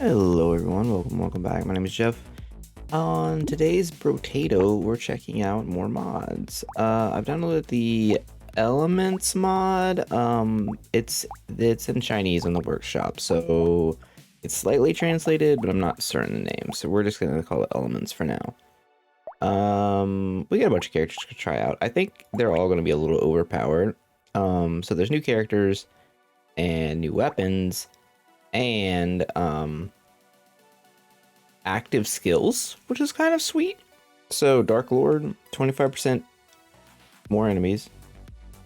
Hello everyone, welcome back. My name is Jeff. On today's Brotato, we're checking out more mods. I've downloaded the Elements mod. It's in Chinese in the workshop, so it's slightly translated, but I'm not certain the name. So we're just gonna call it Elements for now. We got a bunch of characters to try out. I think they're all gonna be a little overpowered. So there's new characters and new weapons. And active skills, which is kind of sweet. So Dark Lord, 25% more enemies,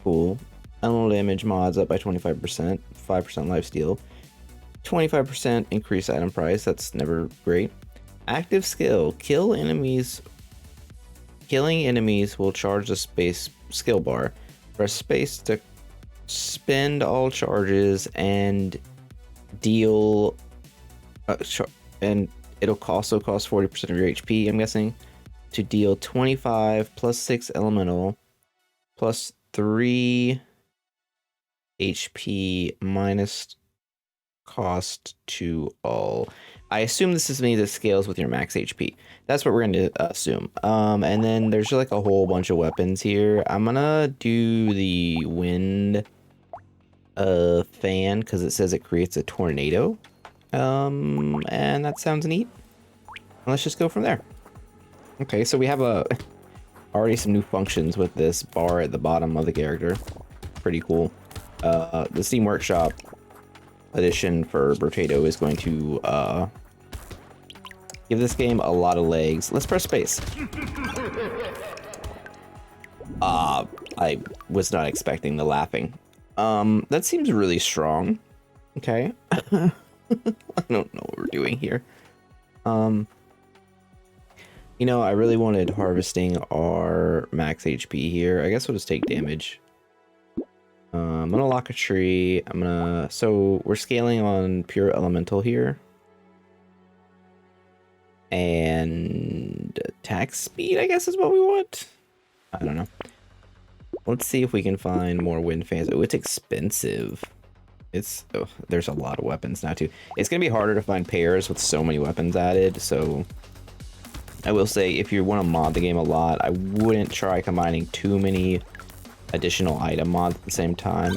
cool. Elemental damage mods up by 25%, 5% lifesteal, 25% increased item price. That's never great. Active skill, killing enemies will charge the space skill bar. Press space to spend all charges and deal and it'll also cost 40% of your HP, I'm guessing, to deal 25 plus 6 elemental plus 3 HP minus cost to all. I assume this is me that scales with your max HP. That's what we're going to assume. And then there's like a whole bunch of weapons here. I'm gonna do the wind fan because it says it creates a tornado. And that sounds neat. Let's just go from there. Okay, so we have already some new functions with this bar at the bottom of the character. Pretty cool. The Steam Workshop edition for Brotato is going to give this game a lot of legs. Let's press space. I was not expecting the laughing. That seems really strong. Okay. I don't know what we're doing here. You know, I really wanted harvesting our max HP here. I guess we'll just take damage. I'm gonna lock a tree. So we're scaling on pure elemental here. And attack speed, I guess, is what we want. I don't know. Let's see if we can find more wind fans. Oh, it's expensive. There's a lot of weapons now too. It's gonna be harder to find pairs with so many weapons added, so I will say if you want to mod the game a lot, I wouldn't try combining too many additional item mods at the same time.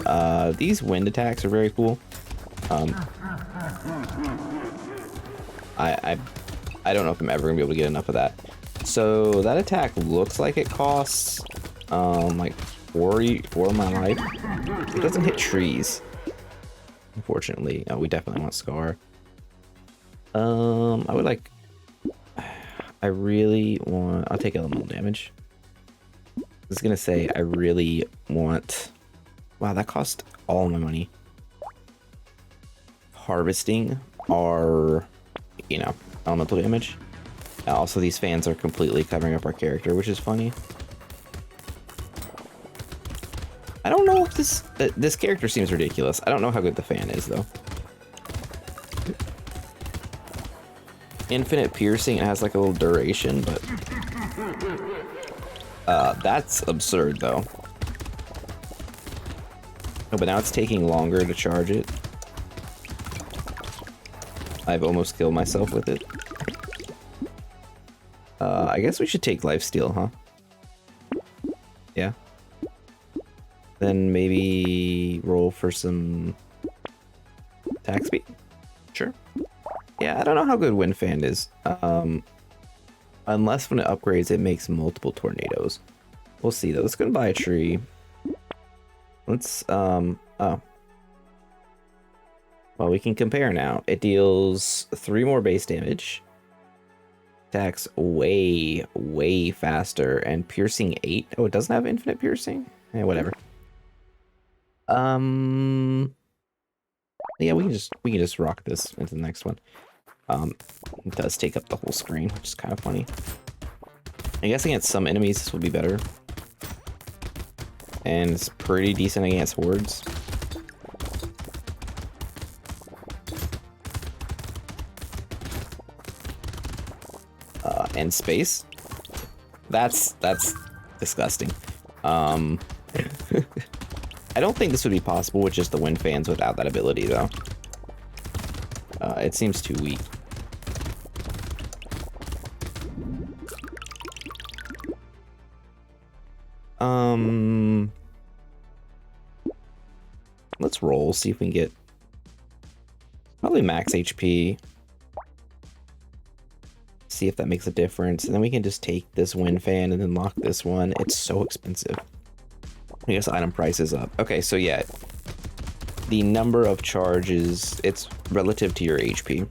These wind attacks are very cool. I don't know if I'm ever gonna be able to get enough of that. So that attack looks like it costs like 4 of my life. It doesn't hit trees, unfortunately. Oh, we definitely want Scar. I really want... I'll take elemental damage. I was gonna say, I really want... Wow, that cost all my money. Harvesting our, you know, elemental damage. Also, these fans are completely covering up our character, which is funny. I don't know if this character seems ridiculous. I don't know how good the fan is, though. Infinite piercing, it has like a little duration, but that's absurd though. Oh, but now it's taking longer to charge it. I've almost killed myself with it. I guess we should take lifesteal, huh? Yeah. Then maybe roll for some attack speed. Sure. Yeah, I don't know how good Wind Fan is. Unless when it upgrades, it makes multiple tornadoes. We'll see though. Let's go and buy a tree. Let's, oh. Well, we can compare now. It deals 3 more base damage. Attacks way, way faster. And piercing 8. Oh, it doesn't have infinite piercing? Yeah, whatever. Yeah, we can just rock this into the next one. It does take up the whole screen, which is kind of funny. I guess against some enemies this will be better. And it's pretty decent against hordes. And space. That's disgusting. I don't think this would be possible with just the wind fans without that ability, though. It seems too weak. Let's roll, see if we can get probably max HP. See if that makes a difference, and then we can just take this wind fan and then lock this one. It's so expensive. I guess item price is up. Okay, so yeah, the number of charges, it's relative to your HP,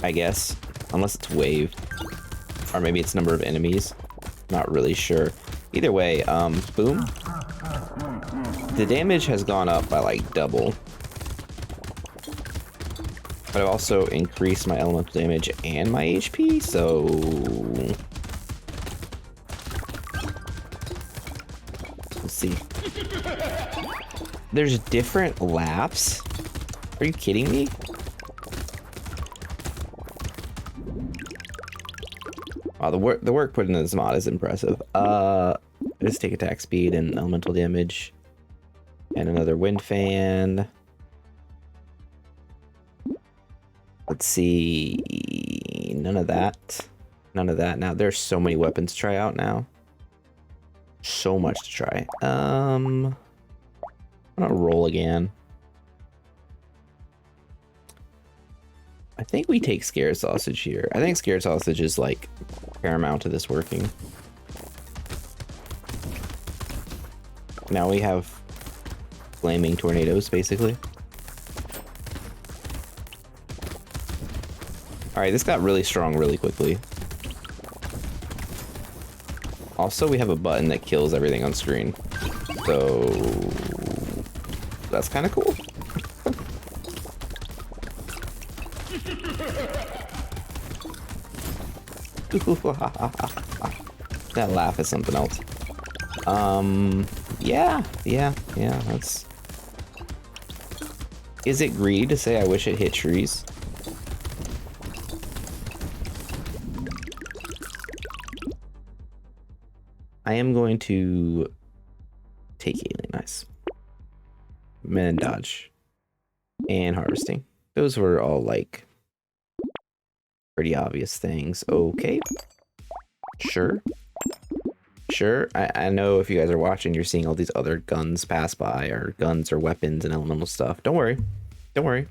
I guess, unless it's wave, or maybe it's number of enemies. Not really sure. Either way, boom. The damage has gone up by like double. But I've also increased my elemental damage and my HP, so... Let's see. There's different laps? Are you kidding me? Wow, the work put into this mod is impressive. Just take attack speed and elemental damage. And another wind fan. Let's see. None of that. None of that. Now there's so many weapons to try out now. So much to try. I'm gonna roll again. I think we take Scared Sausage here. I think Scared Sausage is like paramount to this working. Now we have flaming tornadoes, basically. Alright, this got really strong really quickly. Also, we have a button that kills everything on screen. So... that's kind of cool. That laugh is something else. Yeah, that's... Is it greedy to say I wish it hit trees? I am going to take healing, nice. Men dodge. And harvesting. Those were all like pretty obvious things. Okay. Sure. Sure. I know if you guys are watching, you're seeing all these other guns pass by, or guns or weapons and elemental stuff. Don't worry. Don't worry.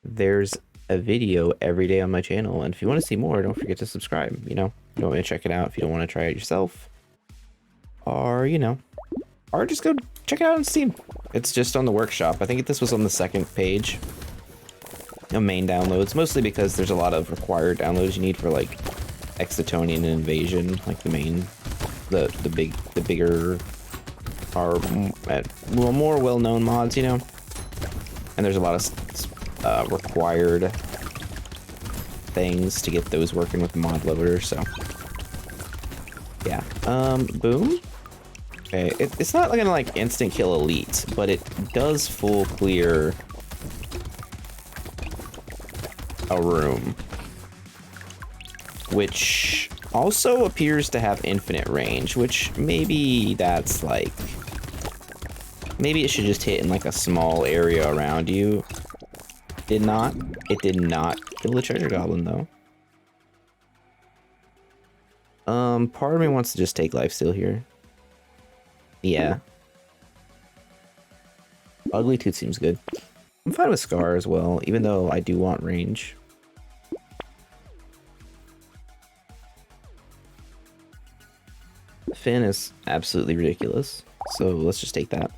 There's a video every day on my channel, and if you want to see more, don't forget to subscribe. You know, you want me to check it out if you don't want to try it yourself, or you know, or just go check it out on Steam. It's just on the workshop. I think this was on the second page of main downloads, mostly because there's a lot of required downloads you need for like Excitonian and Invasion, like the main, the bigger, are more well-known mods, you know. And there's a lot of required things to get those working with the mod loader, so yeah. Boom. Okay, it's not gonna like instant kill elite, but it does full clear a room, which also appears to have infinite range, which maybe that's like, maybe it should just hit in like a small area around you. It did not kill the treasure goblin though. Part of me wants to just take lifesteal here. Yeah. Ugly Tooth seems good. I'm fine with Scar as well, even though I do want range. Finn is absolutely ridiculous, so let's just take that.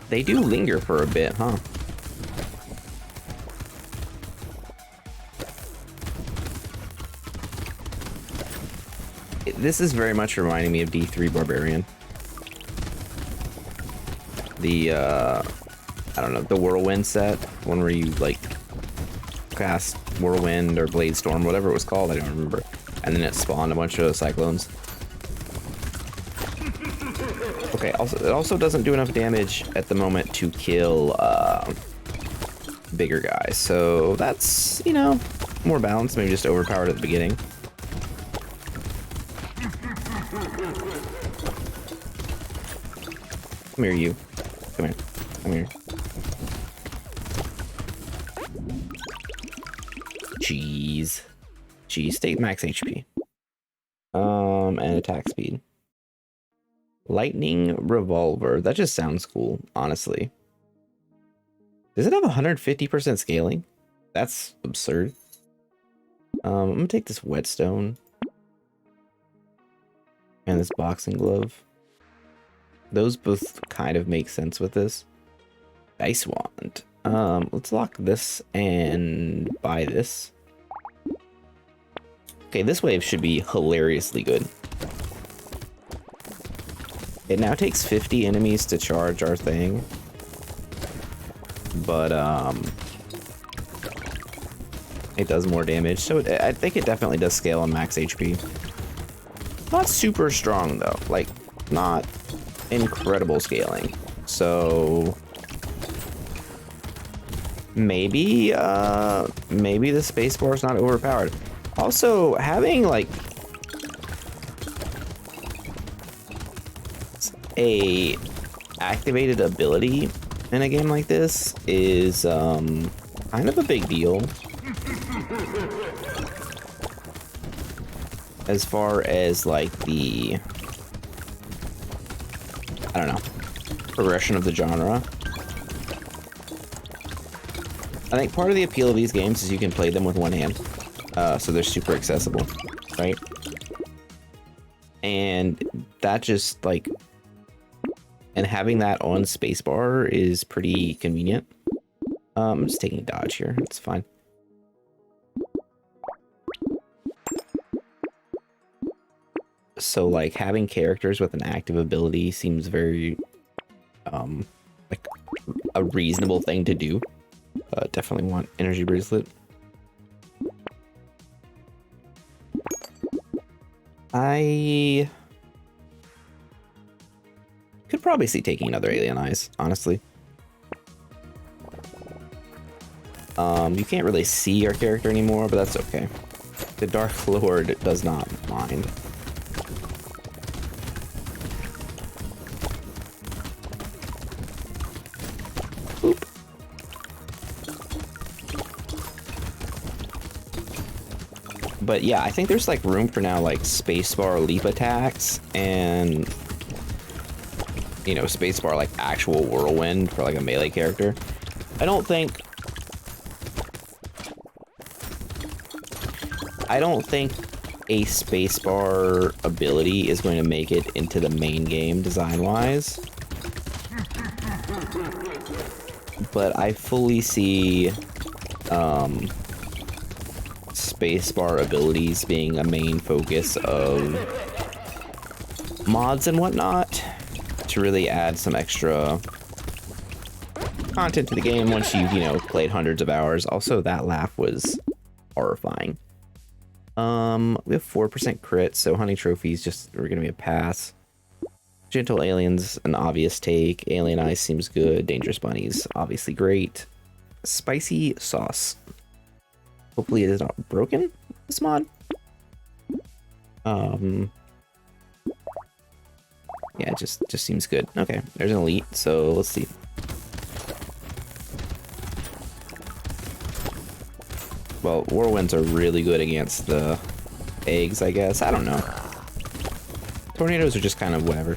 They do linger for a bit, huh? This is very much reminding me of D3 Barbarian. The, I don't know, the Whirlwind set, one where you, like, cast Whirlwind or Blade Storm, whatever it was called, I don't remember. And then it spawned a bunch of Cyclones. Okay, it also doesn't do enough damage at the moment to kill bigger guys, so that's, you know, more balanced, maybe just overpowered at the beginning. Come here, you. Come here. Come here. Jeez. Jeez, state max HP. And attack speed. Lightning Revolver. That just sounds cool, honestly. Does it have 150% scaling? That's absurd. I'm gonna take this Whetstone. And this Boxing Glove. Those both kind of make sense with this. Dice Wand. Let's lock this and buy this. Okay, this wave should be hilariously good. It now takes 50 enemies to charge our thing. But, it does more damage, so I think it definitely does scale on max HP. Not super strong, though. Like, not incredible scaling. So... maybe the spacebar is not overpowered. Also, having, like... a activated ability in a game like this is kind of a big deal as far as like the I don't know progression of the genre. I think part of the appeal of these games is you can play them with one hand, so they're super accessible, right? And that just like and having that on spacebar is pretty convenient. I'm just taking dodge here. It's fine. So, like, having characters with an active ability seems very, like, a reasonable thing to do. Definitely want Energy Bracelet. I could probably see taking another Alien Eyes, honestly. You can't really see your character anymore, but that's okay. The Dark Lord does not mind. Boop. But yeah, I think there's like room for now like spacebar leap attacks and you know, spacebar like actual whirlwind for like a melee character. I don't think a spacebar ability is going to make it into the main game design-wise. But I fully see spacebar abilities being a main focus of mods and whatnot to really add some extra content to the game once you've, you know, played hundreds of hours. Also, that laugh was horrifying. We have 4% crit, so hunting trophies just are gonna be a pass. Gentle aliens, an obvious take. Alien Eyes seems good. Dangerous bunnies, obviously great. Spicy sauce. Hopefully it is not broken, this mod. Yeah, it just seems good. Okay, there's an elite, so let's see. Well, whirlwinds are really good against the eggs, I guess. I don't know. Tornadoes are just kind of whatever.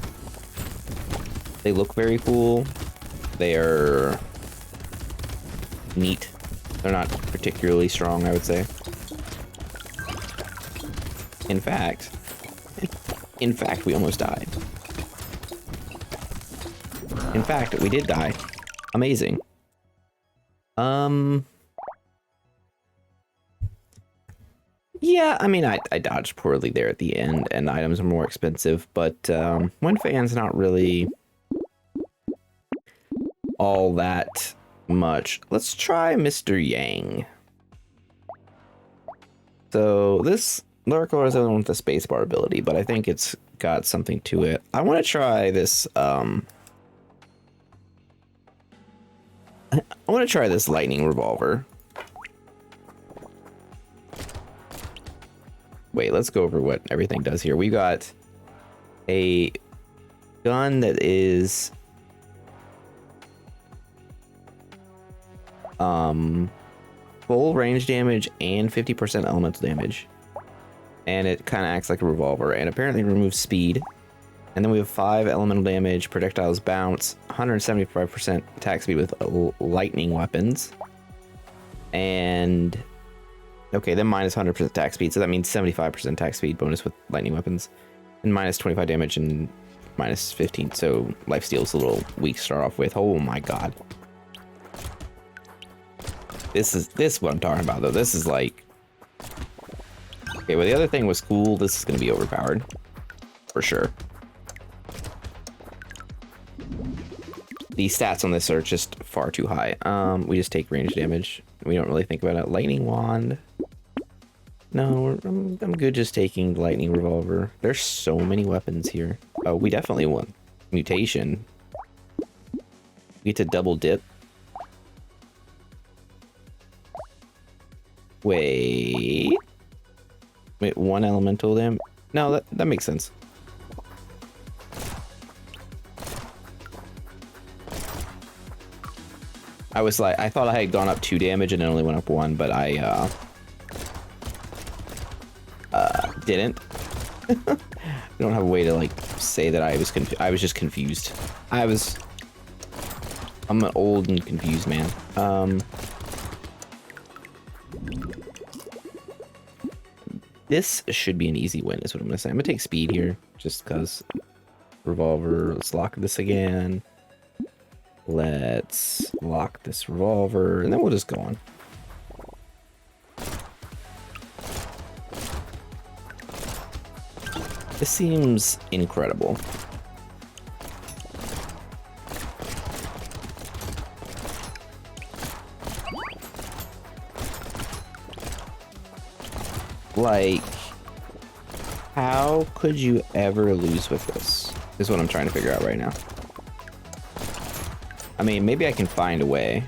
They look very cool. They are neat. They're not particularly strong, I would say. In fact, we almost died. In fact, we did die. Amazing. Yeah, I mean, I dodged poorly there at the end, and the items are more expensive, but Wind Fan's not really all that much. Let's try Mr. Yang. So this Lurker is the one with the spacebar ability, but I think it's got something to it. I want to try this. I want to try this lightning revolver. Wait, let's go over what everything does here. We got a gun that is full range damage and 50% elemental damage. And it kind of acts like a revolver, and apparently removes speed. And then we have 5 elemental damage, projectiles bounce, 175% attack speed with lightning weapons. And okay, then minus 100% attack speed, so that means 75% attack speed bonus with lightning weapons, and minus 25 damage and minus 15. So lifesteal's a little weak to start off with. Oh my god, this is what I'm talking about though. This is like, okay, well the other thing was cool. This is gonna be overpowered for sure. The stats on this are just far too high. We just take range damage. We don't really think about it. Lightning wand. No, I'm good just taking the lightning revolver. There's so many weapons here. Oh, we definitely want mutation. We get to double dip. Wait, 1 elemental damage? No, that makes sense. I was like, I thought I had gone up 2 damage and it only went up 1, but I didn't. I don't have a way to like say that I was just confused. I'm an old and confused man. This should be an easy win is what I'm gonna say. I'm gonna take speed here just because revolver. Let's lock this again. Let's lock this revolver, and then we'll just go on. This seems incredible. Like, how could you ever lose with this? Is what I'm trying to figure out right now. I mean, maybe I can find a way.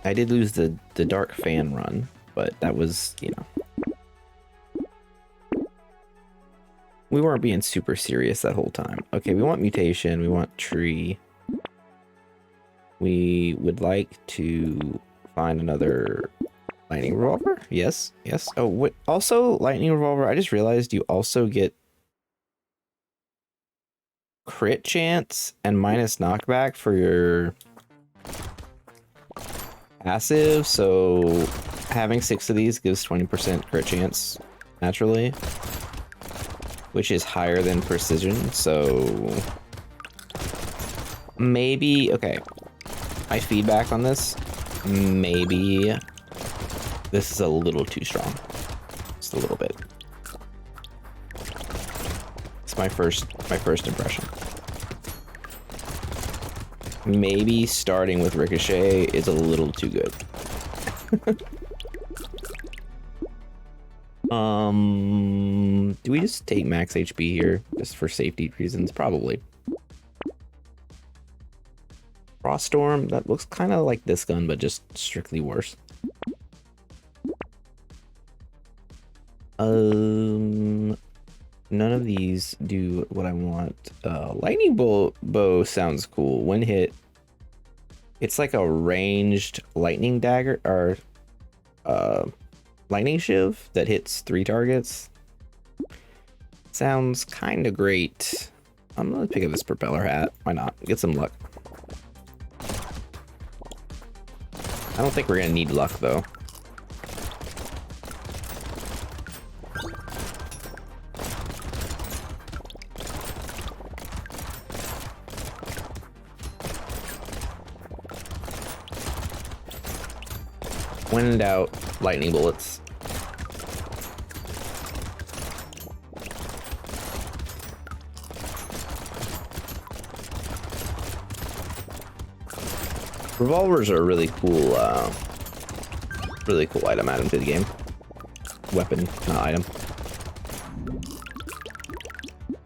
I did lose the dark fan run, but that was, you know. We weren't being super serious that whole time. Okay, we want mutation, we want tree. We would like to find another lightning revolver. Yes, yes. Oh, what? Also, lightning revolver, I just realized you also get crit chance and minus knockback for your passive, so having 6 of these gives 20% crit chance naturally, which is higher than precision, so maybe, okay, my feedback on this, maybe this is a little too strong, just a little bit. It's my first impression. Maybe starting with Ricochet is a little too good. Do we just take max HP here just for safety reasons? Probably. Froststorm, that looks kind of like this gun, but just strictly worse. None of these do what I want. Lightning bow sounds cool. When hit, it's like a ranged lightning dagger or lightning shiv that hits 3 targets. Sounds kind of great. I'm gonna pick up this propeller hat. Why not? Get some luck. I don't think we're gonna need luck though. When in doubt, lightning bullets. Revolvers are a really cool item added to the game. Weapon, not item.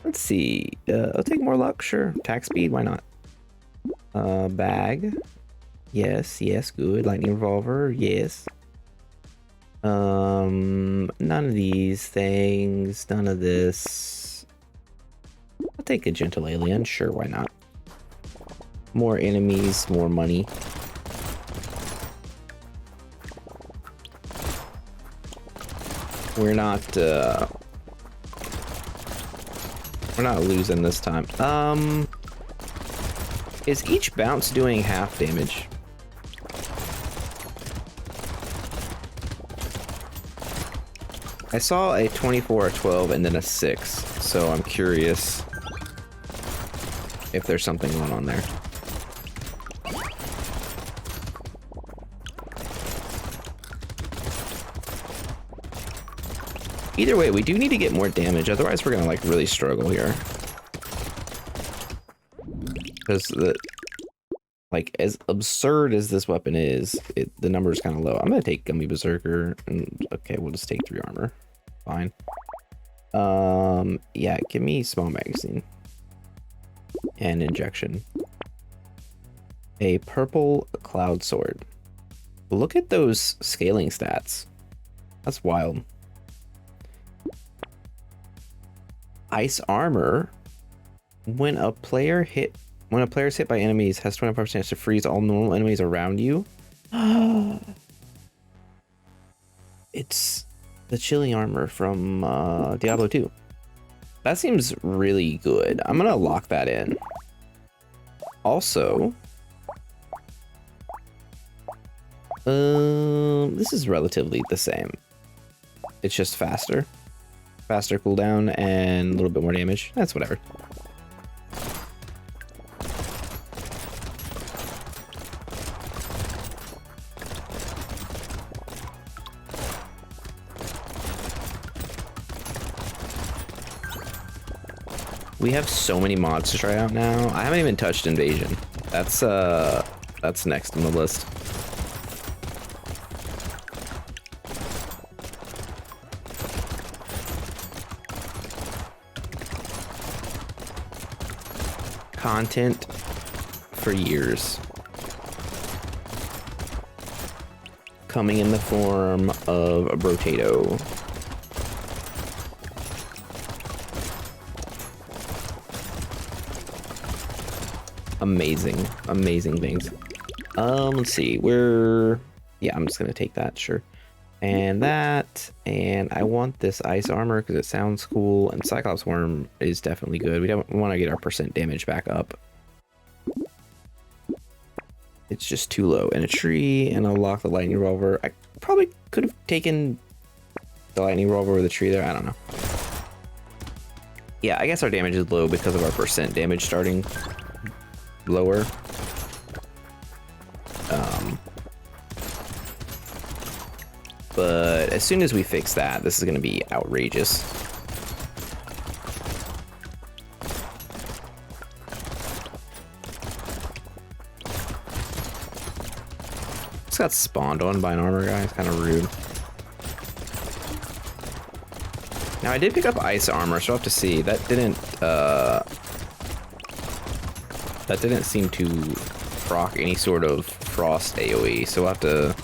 Let's see. I'll take more luck, sure. Attack speed, why not? Bag. Yes, yes, good. Lightning revolver, yes. None of these things, none of this. I'll take a gentle alien, sure, why not? More enemies, more money. We're not losing this time. Is each bounce doing half damage? I saw a 24, a 12, and then a 6, so I'm curious if there's something going on there. Either way, we do need to get more damage, otherwise we're gonna like really struggle here. Because like as absurd as this weapon is, the number is kind of low. I'm gonna take Gummy Berserker, and okay, we'll just take 3 armor. Fine. Yeah, give me small magazine and injection. A purple cloud sword. Look at those scaling stats. That's wild. Ice armor. When a player is hit by enemies, has 25% chance to freeze all normal enemies around you. It's the chilling armor from Diablo 2. That seems really good. I'm gonna lock that in. Also, this is relatively the same. It's just faster cooldown and a little bit more damage. That's whatever. We have so many mods to try out now. I haven't even touched Invasion. That's next on the list. Content for years. Coming in the form of a Brotato. Amazing things. Let's see, yeah, I'm just gonna take that, sure. And that, and I want this ice armor because it sounds cool, and Cyclops Worm is definitely good. We don't want to get our percent damage back up. It's just too low. And a tree, and I'll lock the lightning revolver. I probably could have taken the lightning revolver with the tree there, I don't know. Yeah, I guess our damage is low because of our percent damage starting lower. But as soon as we fix that, this is going to be outrageous. Just got spawned on by an armor guy. It's kind of rude. Now I did pick up ice armor, so I'll have to see. That didn't seem to proc any sort of frost AoE, so we'll have to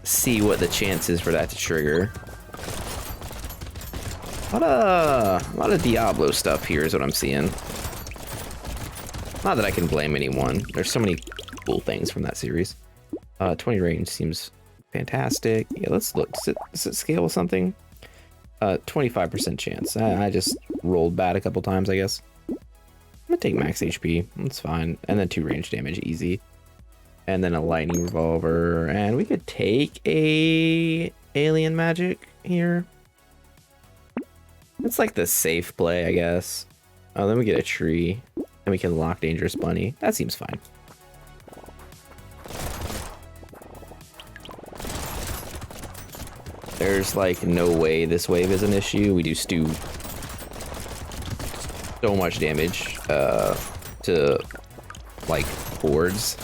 see what the chance is for that to trigger. A lot of Diablo stuff here is what I'm seeing. Not that I can blame anyone. There's so many cool things from that series. 20 range seems fantastic. Yeah, let's look. Does it scale with something? 25% chance. I just rolled bad a couple times, I guess. I'm gonna take max HP. That's fine. And then 2 range damage, easy. And then a lightning revolver. And we could take a alien magic here. It's like the safe play, I guess. Oh, then we get a tree. And we can lock dangerous bunny. That seems fine. There's like no way this wave is an issue. We do so much damage to like hordes.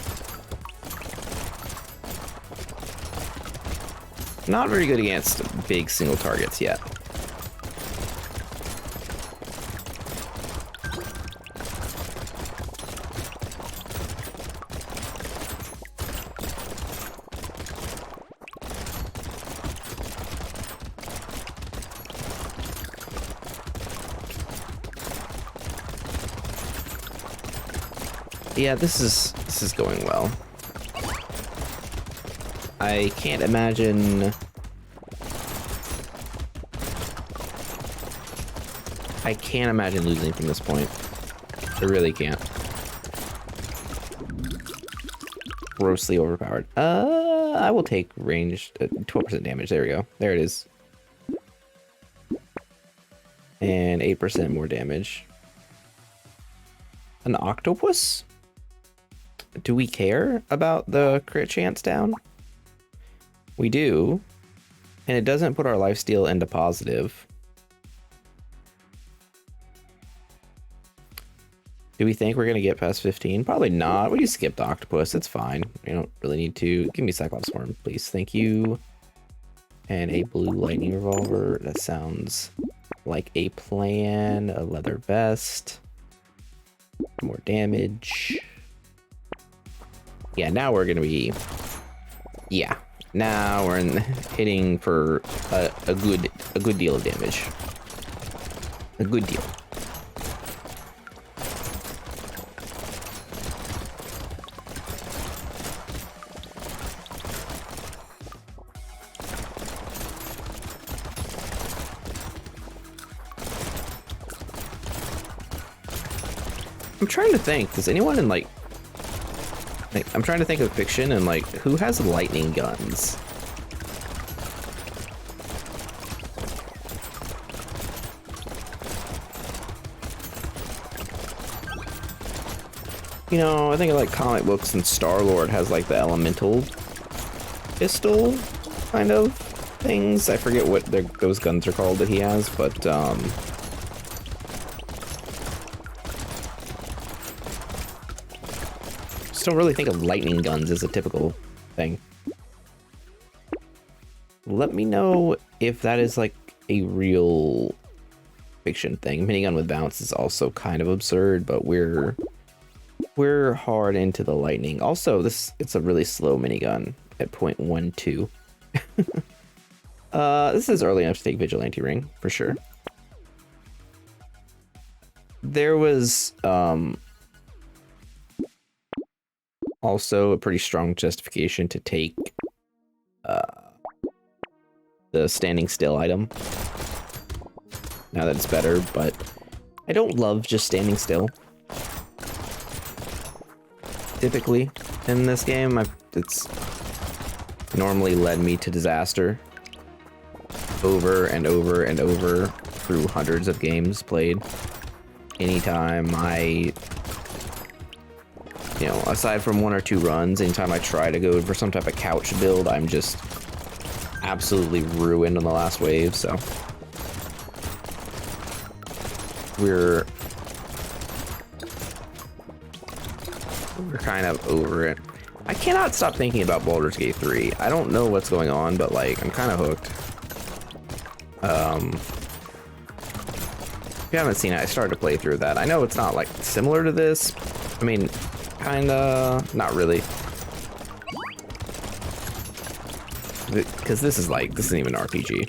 Not very good against big single targets yet. Yeah, this is going well. I can't imagine... I can't imagine losing from this point. I really can't. Grossly overpowered. I will take ranged 12% damage. There we go. There it is. And 8% more damage. An octopus? Do we care about the crit chance down? We do. And it doesn't put our lifesteal into positive. Do we think we're going to get past 15? Probably not. We just skipped octopus. It's fine. We don't really need to. Give me Cyclops Worm, please. Thank you. And a blue lightning revolver. That sounds like a plan. A leather vest. More damage. Yeah, now we're going to be... Yeah. Now we're hitting for a good deal of damage. A good deal. I'm trying to think, does anyone in like I'm trying to think of fiction and like who has lightning guns? You know, I think of like comic books and Star-Lord has like the elemental pistol kind of things. I forget what those guns are called that he has, but don't really think of lightning guns as a typical thing. Let me know if that is like a real fiction thing. Minigun with bounce is also kind of absurd, but we're hard into the lightning. Also, it's a really slow minigun at 0.12. This is early enough to take Vigilante Ring for sure. There was also a pretty strong justification to take the standing still item now that it's better, but I don't love just standing still. Typically in this game, it's normally led me to disaster over and over and over through hundreds of games played. Anytime you know, aside from 1 or 2 runs, anytime I try to go for some type of couch build, I'm just absolutely ruined on the last wave, so we're kind of over it. I cannot stop thinking about Baldur's Gate 3. I don't know what's going on, but like I'm kind of hooked. If you haven't seen it, I started to play through that. I know it's not like similar to this. I mean, kinda, not really. Because this isn't even an RPG.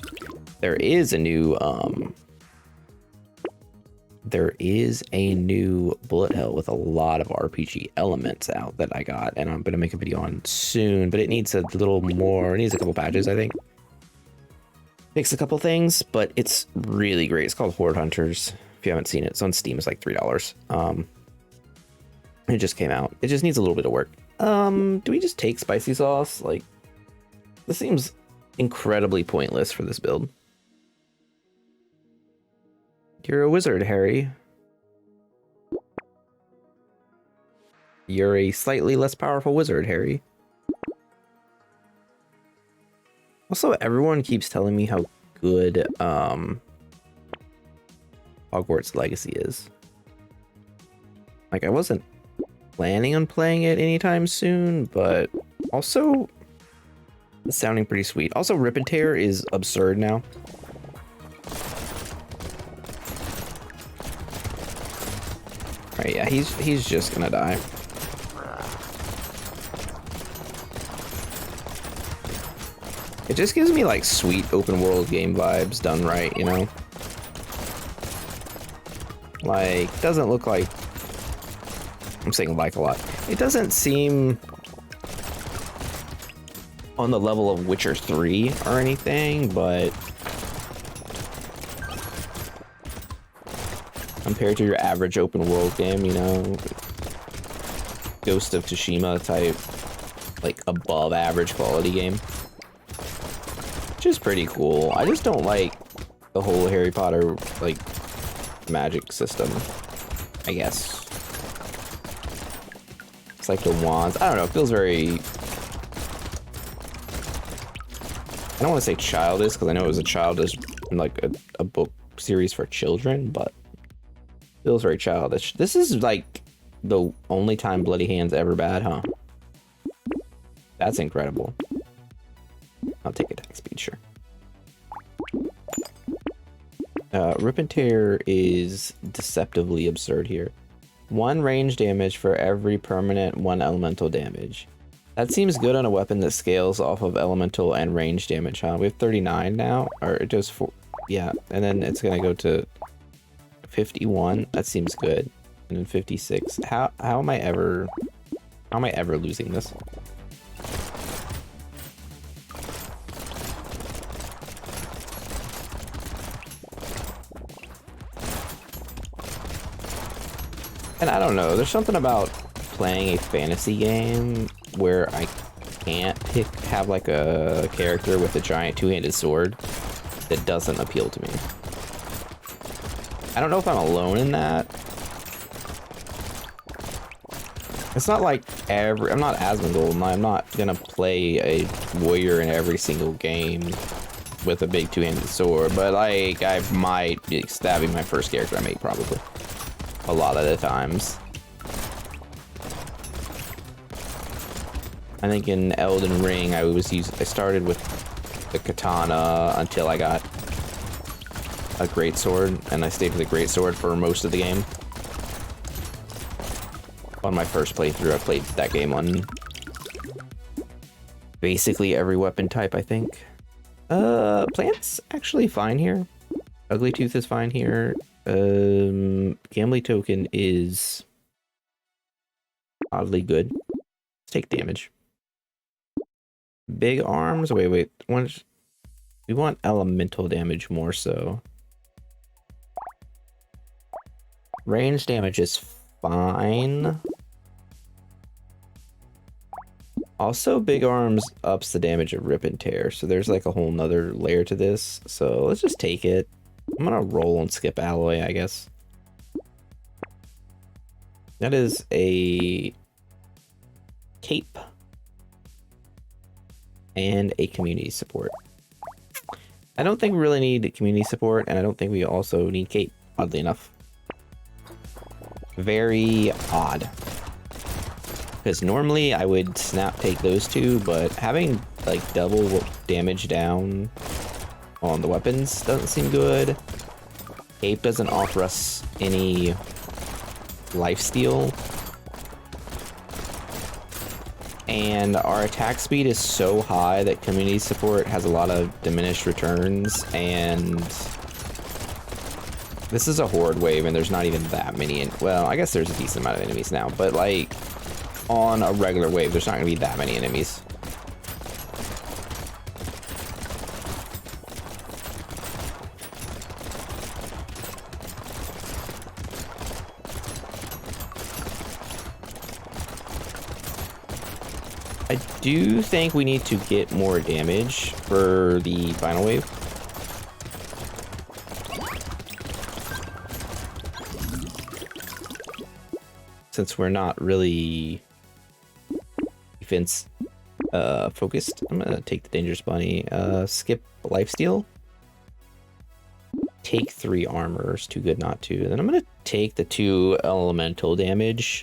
There is a new, bullet hell with a lot of RPG elements out that I got, and I'm gonna make a video on soon, but it needs a little more, it needs a couple patches, I think. Fix a couple things, but it's really great. It's called Horde Hunters. If you haven't seen it, it's on Steam, it's like $3. It just came out. It just needs a little bit of work. Do we just take spicy sauce? Like, this seems incredibly pointless for this build. You're a wizard, Harry. You're a slightly less powerful wizard, Harry. Also, everyone keeps telling me how good Hogwarts Legacy is. Like, I wasn't planning on playing it anytime soon, but also it's sounding pretty sweet. Also, Rip and Tear is absurd now. Right, yeah, he's just gonna die. It just gives me like sweet open world game vibes done right, you know? Like, doesn't look like I'm saying like a lot. It doesn't seem on the level of Witcher 3 or anything, but compared to your average open world game, you know, Ghost of Tsushima type, like above average quality game, which is pretty cool. I just don't like the whole Harry Potter like magic system, I guess. It's like the wands. I don't know, it feels very, I don't want to say childish, because I know it was a childish, like a book series for children, but it feels very childish. This is like the only time Bloody Hand's ever bad, huh? That's incredible. I'll take attack speed, sure. Rip and Tear is deceptively absurd here. 1 range damage for every permanent 1 elemental damage. That seems good on a weapon that scales off of elemental and range damage, huh? We have 39 now, or it does 4, yeah, and then it's gonna go to 51. That seems good. And then 56. How am I ever losing this? And I don't know, there's something about playing a fantasy game where I can't have like a character with a giant two-handed sword that doesn't appeal to me. I don't know if I'm alone in that. It's not like I'm not Asmongold, I'm not gonna play a warrior in every single game with a big two-handed sword, but like I might be stabbing my first character I made probably. A lot of the times. I think in Elden Ring I started with the katana until I got a greatsword, and I stayed with the greatsword for most of the game. On my first playthrough, I played that game on basically every weapon type, I think. Plant's actually fine here. Ugly Tooth is fine here. Gambly Token is oddly good. Let's take damage. Big arms. Wait. We want elemental damage more so. Range damage is fine. Also, big arms ups the damage of Rip and Tear, so there's like a whole nother layer to this. So let's just take it. I'm gonna roll and skip alloy, I guess. That is a cape and a community support. I don't think we really need community support, and I don't think we also need cape, oddly enough. Very odd. Because normally I would snap take those two, but having like double damage down on the weapons doesn't seem good. Cape doesn't offer us any lifesteal. And our attack speed is so high that community support has a lot of diminished returns, and this is a horde wave and there's not even that many well, I guess there's a decent amount of enemies now, but like on a regular wave there's not gonna be that many enemies. I do think we need to get more damage for the final wave. Since we're not really defense focused, I'm gonna take the Dangerous Bunny, skip lifesteal, take 3 armors, too good not to. Then I'm gonna take the 2 elemental damage.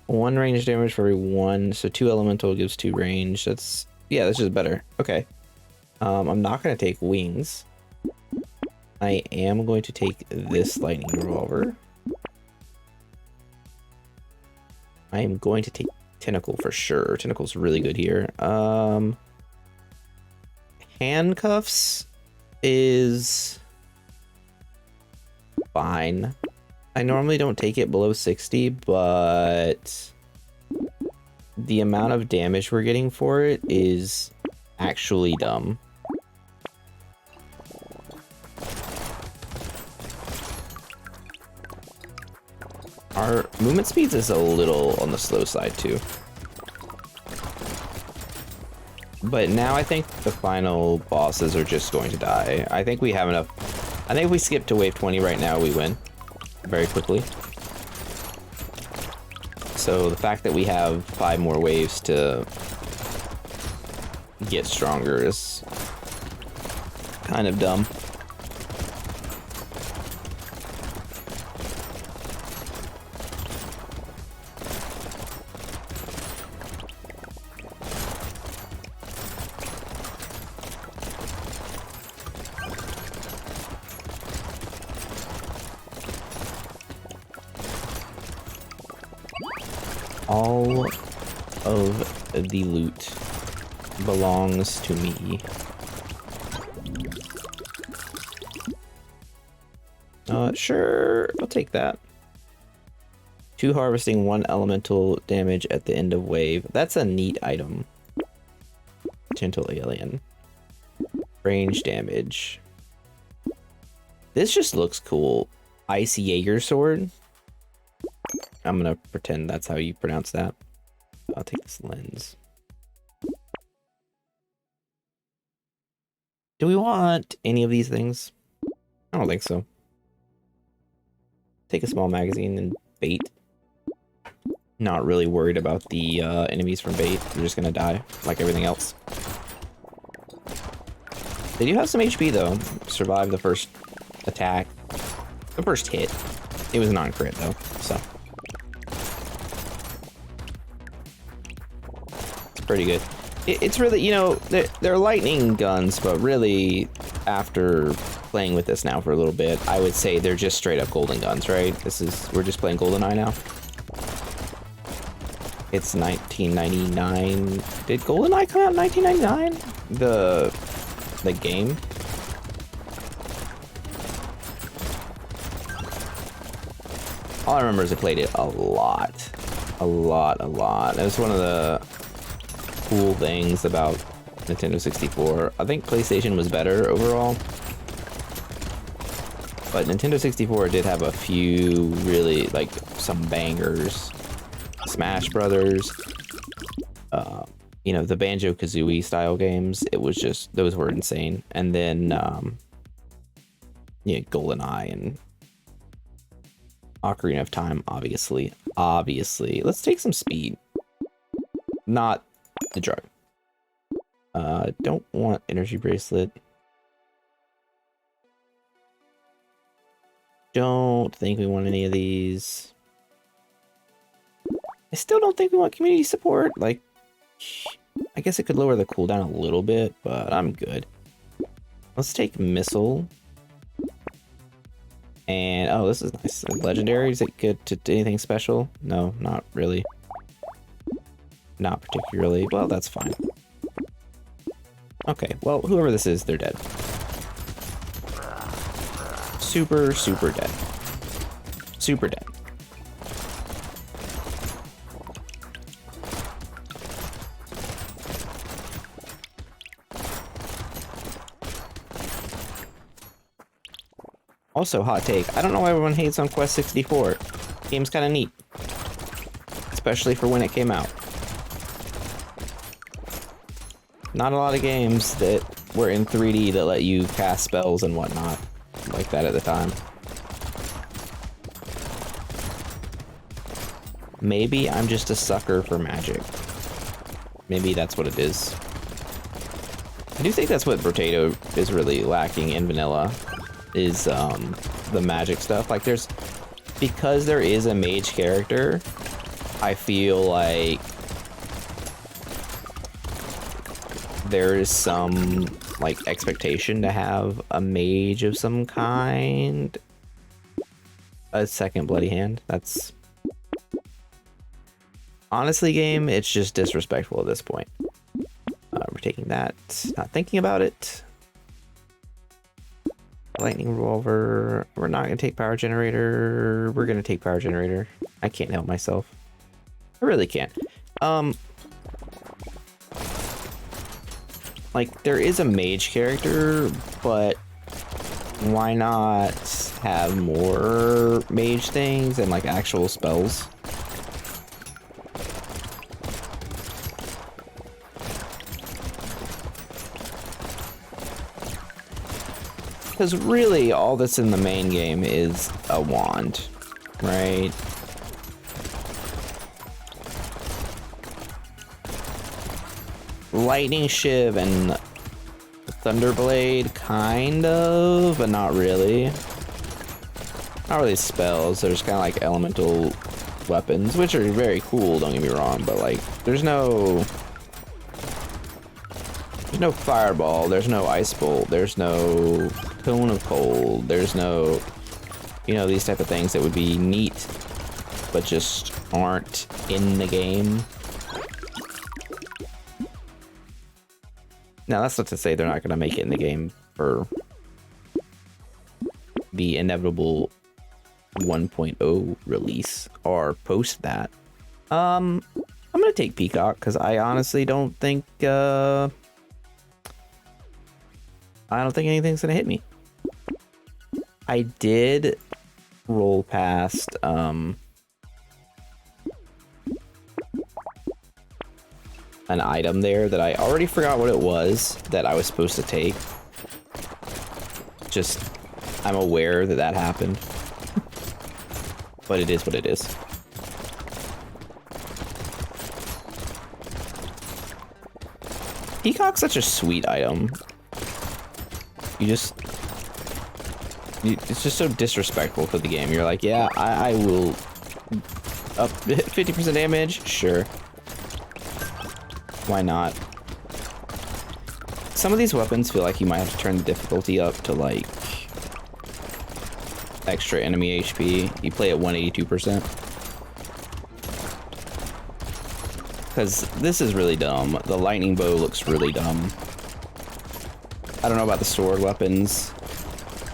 One range damage for every 1, so 2 elemental gives 2 range. That's just better. Okay. I'm not gonna take wings. I am going to take this lightning revolver. I am going to take tentacle for sure. Tentacle's really good here. Handcuffs is fine. I normally don't take it below 60, but the amount of damage we're getting for it is actually dumb. Our movement speeds is a little on the slow side too. But now I think the final bosses are just going to die. I think we have enough. I think if we skip to wave 20 right now, we win very quickly. So the fact that we have 5 more waves to get stronger is kind of dumb. All of the loot belongs to me. Sure, I'll take that. 2 harvesting, 1 elemental damage at the end of wave. That's a neat item. Gentle alien. Range damage. This just looks cool. Icy Jaeger sword. I'm gonna pretend that's how you pronounce that. I'll take this lens. Do we want any of these things? I don't think so. Take a small magazine and bait. Not really worried about the enemies from bait. They're just gonna die, like everything else. They do have some HP though. Survived the first attack. The first hit. It was a non-crit though, so. It's pretty good. It's really, you know, they're lightning guns, but really, after playing with this now for a little bit, I would say they're just straight up golden guns, right? We're just playing GoldenEye now. It's 1999. Did GoldenEye come out in 1999? The game? All I remember is I played it a lot. A lot. It was one of the cool things about Nintendo 64. I think PlayStation was better overall. But Nintendo 64 did have a few really, like, some bangers. Smash Brothers. You know, the Banjo-Kazooie style games. It was just, those were insane. And then, yeah, GoldenEye and Ocarina of Time, obviously. Let's take some speed. Not the drug. Don't want energy bracelet. Don't think we want any of these. I still don't think we want community support. Like, I guess it could lower the cooldown a little bit, but I'm good. Let's take missile. And, oh, this is nice. Legendary, is it good to anything special? No, not really. Not particularly. Well, that's fine. Okay, well, whoever this is, they're dead. Super dead. Super dead. Also, hot take. I don't know why everyone hates on Quest 64. Game's kind of neat. Especially for when it came out. Not a lot of games that were in 3D that let you cast spells and whatnot like that at the time. Maybe I'm just a sucker for magic. Maybe that's what it is. I do think that's what Brotato is really lacking in vanilla, is the magic stuff. Like, because there is a mage character, I feel like there is some, like, expectation to have a mage of some kind. A second bloody hand. That's... Honestly, game, it's just disrespectful at this point. We're taking that. Not thinking about it. Lightning revolver. We're not gonna take power generator. We're gonna take power generator. I can't help myself. I really can't. Like, there is a mage character, but why not have more mage things and like actual spells? Because really, all that's in the main game is a wand, right? Lightning Shiv and Thunderblade, kind of, but not really. Not really spells, they're just kind of like elemental weapons, which are very cool, don't get me wrong, but like, there's no fireball, there's no ice bolt, there's no cone of cold, there's no, you know, these type of things that would be neat, but just aren't in the game. Now, that's not to say they're not going to make it in the game for the inevitable 1.0 release or post that. I'm going to take Peacock because I honestly don't think anything's going to hit me. I did roll past an item there that I already forgot what it was that I was supposed to take. Just, I'm aware that that happened. But it is what it is. Peacock's such a sweet item. It's just so disrespectful for the game. You're like, yeah, I will up 50% damage? Sure. Why not? Some of these weapons feel like you might have to turn the difficulty up to like extra enemy HP. You play at 182%. Because this is really dumb. The lightning bow looks really dumb. I don't know about the sword weapons.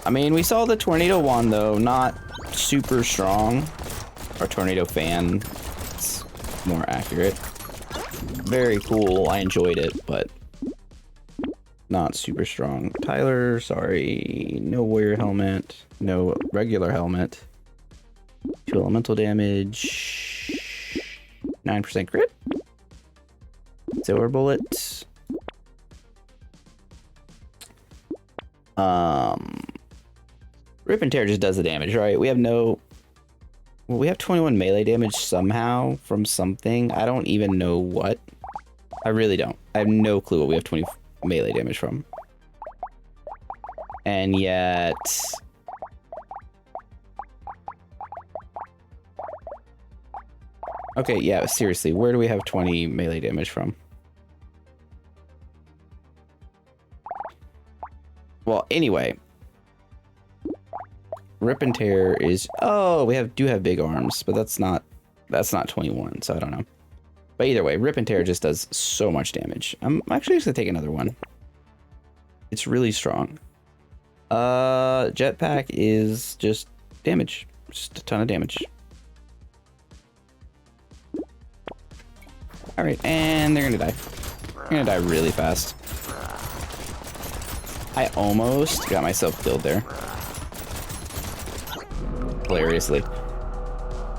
I mean, we saw the tornado wand though, not super strong. Or tornado fan. It's more accurate. Very cool. I enjoyed it, but not super strong. Tyler, sorry. No warrior helmet. No regular helmet. 2 elemental damage. 9% crit. Silver bullet. Rip and Tear just does the damage, right? We have no... Well, we have 21 melee damage somehow from something. I don't even know what. I really don't. I have no clue what we have 20 melee damage from. And yet... Okay, yeah, seriously, where do we have 20 melee damage from? Well, anyway. Rip and Tear is... Oh, we do have big arms, but that's not 21, so I don't know. But either way, Rip and Tear just does so much damage. I'm actually just gonna take another one. It's really strong. Jetpack is just damage. Just a ton of damage. Alright, and they're gonna die. They're gonna die really fast. I almost got myself killed there. Hilariously.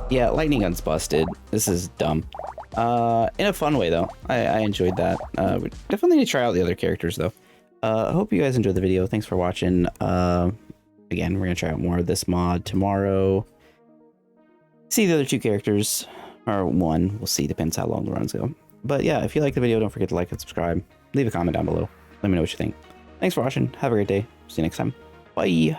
Yeah, lightning gun's busted. This is dumb. In a fun way, though. I enjoyed that. We definitely need to try out the other characters, though. I hope you guys enjoyed the video. Thanks for watching. Again, we're going to try out more of this mod tomorrow. See the other 2 characters. Or 1. We'll see. Depends how long the runs go. But yeah, if you like the video, don't forget to like and subscribe. Leave a comment down below. Let me know what you think. Thanks for watching. Have a great day. See you next time. Bye.